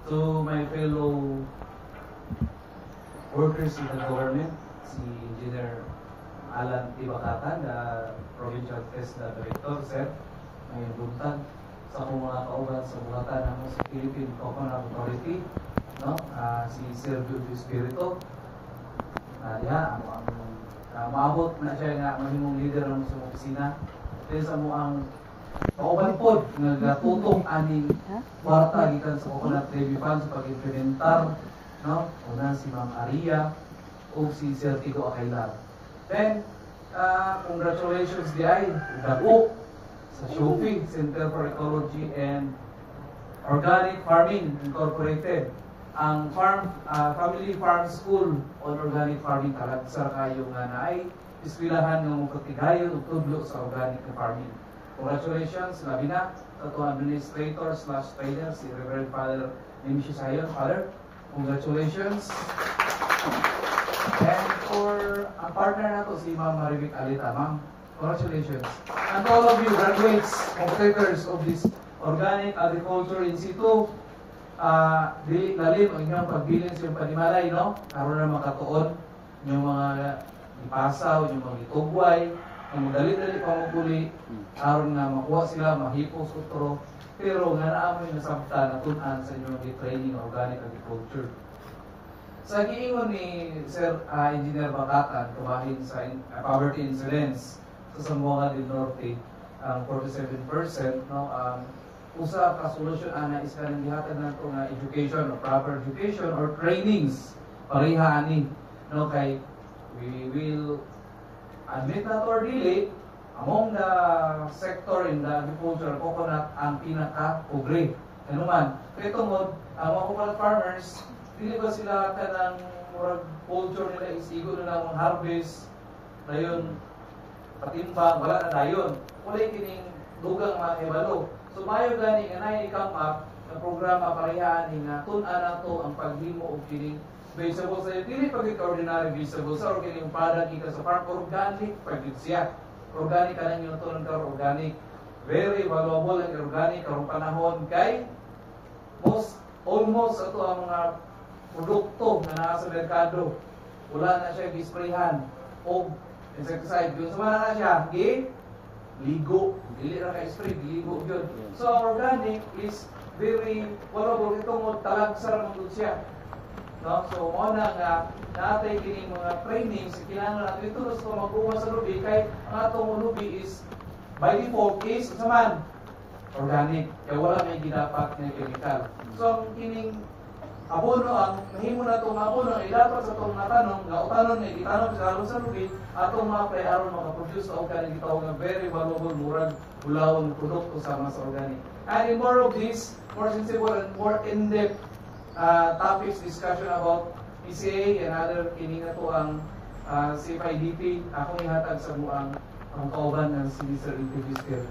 To my fellow workers in the government, si Engineer Alan Tibakatan, the Provincial TESDA Director, sir, may buntag sa akong mga kauban sa buhatan ng sa Philippine Coconut Authority, no? Si Sir Julio Espiritu, diha, maabot na siya nga mahimong leader ng sa opisina. Then sa mo ang kauban pod nga tutong aning kwarta gikan sa Coconut Levy Fund sa pag-implementar, no? Una si Ma'am Aria o si Sir Tigo Akailar. Then congratulations di ay dako sa Shopee Center for Ecology and Organic Farming Incorporated, ang Family Farm School on Organic Farming kalagsar kayo nga naay iskwilahan ng magkatigayon ug tudlo sa organic farming. Congratulations labi na sa tuwang administrator / trainer si Reverend Father Nemesio Sayon. Father, congratulations. And for ang partner na to si Ma'am Marivic Alita, Ma'am, congratulations. And to all of you graduates, competitors of this Organic Agriculture in situ, dili lalim ang inyong pagbilin sa iyong panimalay, no? Karoon na makatuon yung mga ipasaw, yung mga itugway, yung dali-dali pamukuli, karoon na makuha sila, mahipos utro, pero nga naamoy na sabta na tunan sa inyong training Organic Agriculture. Sa giingon ni Sir Engineer Bakatan, kumahin sa poverty incidence sa Zamboanga del Norte, ang 47%, no, usa ka solusyon ana is kanang gihatag nato nga education or proper education or trainings pareha ani, no, kay we will admit na or dili among the sector in the agriculture coconut ang pinaka pobre anuman kay tungod ang mga coconut farmers dili ba sila kanang murag culture nila is igo na lang harvest dayon patimbang wala na dayon wala kining dugang mga ibalo. So mayo gani nga nay come up na programa parehaan ni nga tun-an nato ang paghimo og kining vegetable sa dili pag ordinary vegetable sa organic product ika sa farm organic pag siya. Organic kanang yung tunon ka organic. Very valuable ang organic karong panahon kay almost ato ang mga produkto na naa sa merkado wala na siya gisprayhan og insecticide. Yung sama na siya ligo, dili ra ka spray, ligo yun. So organic is very valuable itong talagsar man siya. No? So mo na nga natay kining mga trainings kinahanglan nato ito sa mag-uwa sa lubi kay ang atong lubi is by default is saman organic kay wala may gidapat nga chemical. So kining abono ang mahimo na itong abono ay dapat sa itong natanong nga utanon nga itanong sa halong sa lubi atong mga pre-aron makaproduce o kanang gitawag nga very valuable murag ulawon produkto sama sa organic. And in more of this, more sensible and more in-depth topics discussion about PCA and other kining na to ang CFIDP akong ihatag sa buang ang kauban ng si Mr. Integris.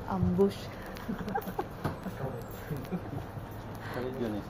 Ambush. Kalit yun eh.